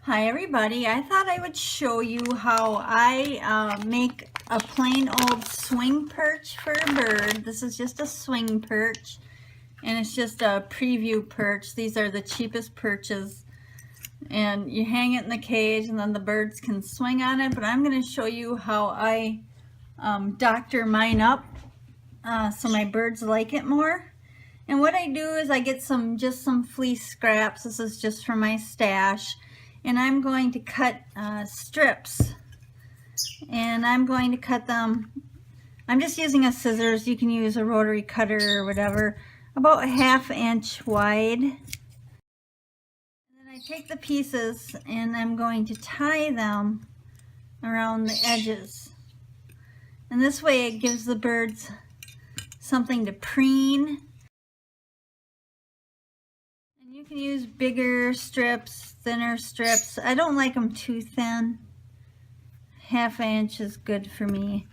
Hi everybody, I thought I would show you how I make a plain old swing perch for a bird. This is just a swing perch and it's just a preview perch. These are the cheapest perches and you hang it in the cage and then the birds can swing on it, but I'm going to show you how I doctor mine up so my birds like it more. And what I do is I get just some fleece scraps. This is just for my stash. And I'm going to cut strips, and I'm going to cut them. I'm just using a scissors. You can use a rotary cutter or whatever, about a ½ inch wide. And then I take the pieces and I'm going to tie them around the edges. And this way it gives the birds something to preen. You can use bigger strips, thinner strips. I don't like them too thin. ½ inch is good for me.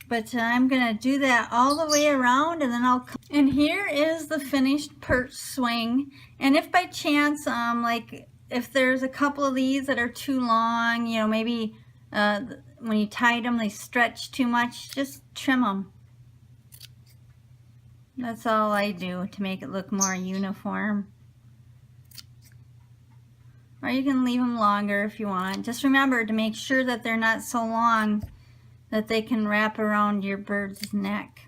But I'm gonna do that all the way around, and then and here is the finished perch swing. And if by chance, like if there's a couple of these that are too long, you know, maybe when you tied them they stretch too much, just trim them. That's all I do to make it look more uniform. Or you can leave them longer if you want. Just remember to make sure that they're not so long that they can wrap around your bird's neck.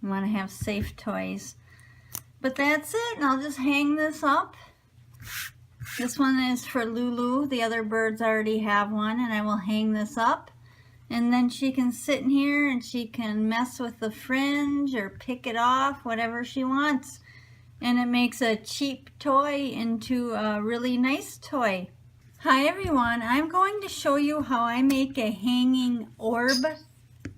You want to have safe toys. But that's it, and I'll just hang this up. This one is for Lulu. The other birds already have one, and I will hang this up. And then she can sit in here and she can mess with the fringe or pick it off, whatever she wants. And it makes a cheap toy into a really nice toy. Hi everyone, I'm going to show you how I make a hanging orb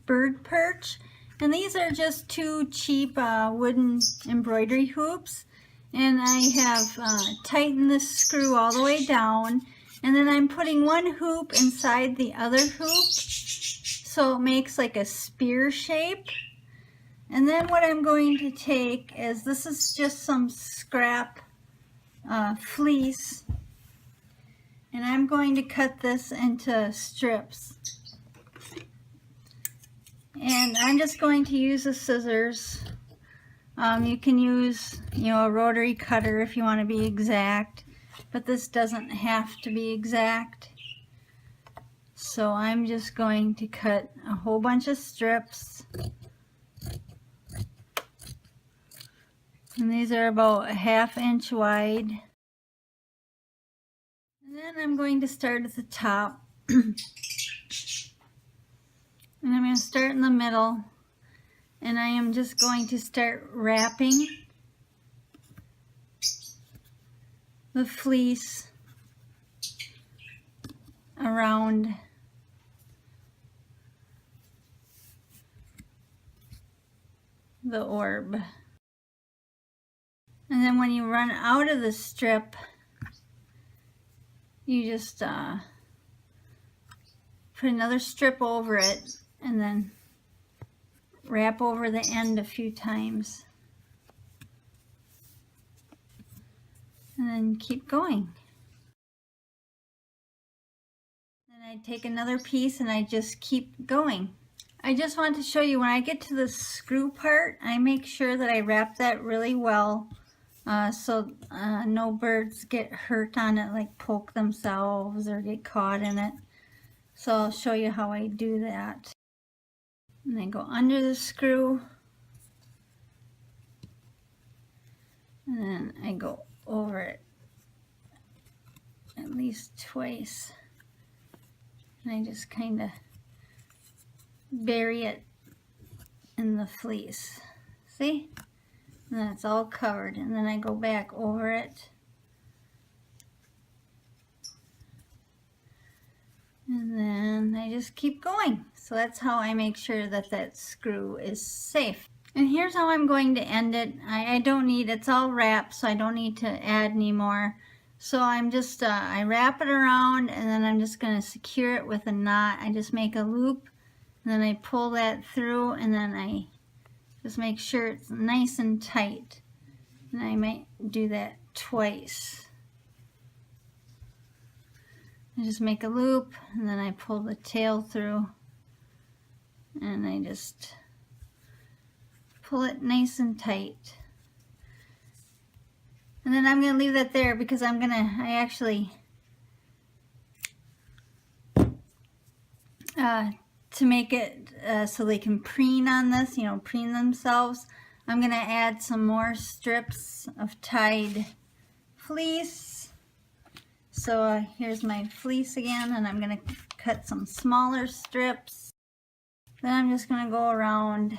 bird perch. And these are just two cheap wooden embroidery hoops. And I have tightened this screw all the way down. And then I'm putting one hoop inside the other hoop, so it makes like a spear shape. And then what I'm going to take is, this is just some scrap fleece, and I'm going to cut this into strips. And I'm just going to use the scissors. You can use, a rotary cutter if you want to be exact, but this doesn't have to be exact. So I'm just going to cut a whole bunch of strips. And these are about a ½ inch wide. And then I'm going to start at the top. And I'm going to start in the middle. And I am just going to start wrapping the fleece around the orb. And then when you run out of the strip, you just put another strip over it and then wrap over the end a few times. And then keep going. Then I take another piece and I just keep going. I just want to show you, when I get to the screw part, I make sure that I wrap that really well. So no birds get hurt on it, like poke themselves or get caught in it. So I'll show you how I do that. And I go under the screw, and then I go over it at least twice. And I just kind of bury it in the fleece. See? And then it's all covered, and then I go back over it. And then I just keep going. So that's how I make sure that that screw is safe. And here's how I'm going to end it. I don't need, it's all wrapped, so I don't need to add any more. So I'm just, I wrap it around, and then I'm just going to secure it with a knot. I just make a loop, and then I pull that through, and then I just make sure it's nice and tight. And I might do that twice. I just make a loop and then I pull the tail through and I just pull it nice and tight. And then I'm going to leave that there because I actually, to make it so they can preen on this, you know, preen themselves, I'm going to add some more strips of tied fleece. So here's my fleece again, and I'm going to cut some smaller strips. Then I'm just going to go around.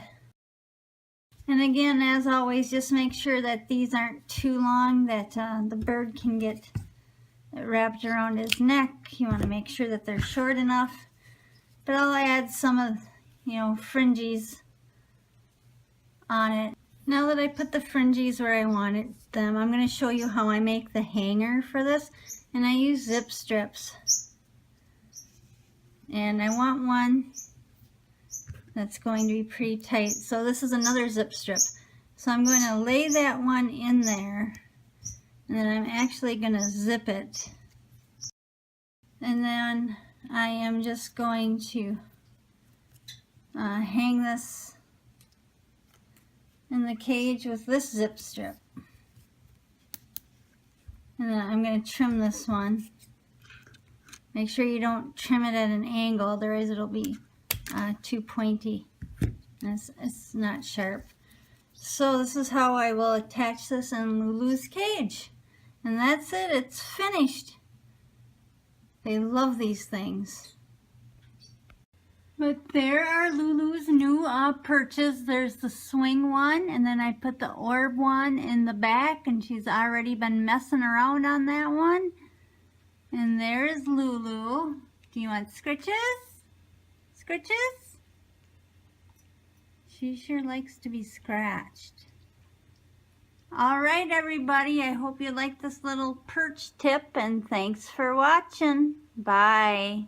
And again, as always, just make sure that these aren't too long, that the bird can get wrapped around his neck. You want to make sure that they're short enough. But I'll add some of, you know, fringes on it. Now that I put the fringes where I wanted them, I'm going to show you how I make the hanger for this. And I use zip strips. And I want one that's going to be pretty tight. So this is another zip strip. So I'm going to lay that one in there. And then I'm actually going to zip it. And then I am just going to hang this in the cage with this zip strip. And then I'm going to trim this one. Make sure you don't trim it at an angle, otherwise it'll be too pointy. And it's not sharp. So this is how I will attach this in Lulu's cage. And that's it, it's finished. They love these things. But there are Lulu's new perches. There's the swing one, and then I put the orb one in the back, and she's already been messing around on that one. And there's Lulu. Do you want scritches? Scritches? She sure likes to be scratched. All right, everybody. I hope you liked this little perch tip, and thanks for watching. Bye.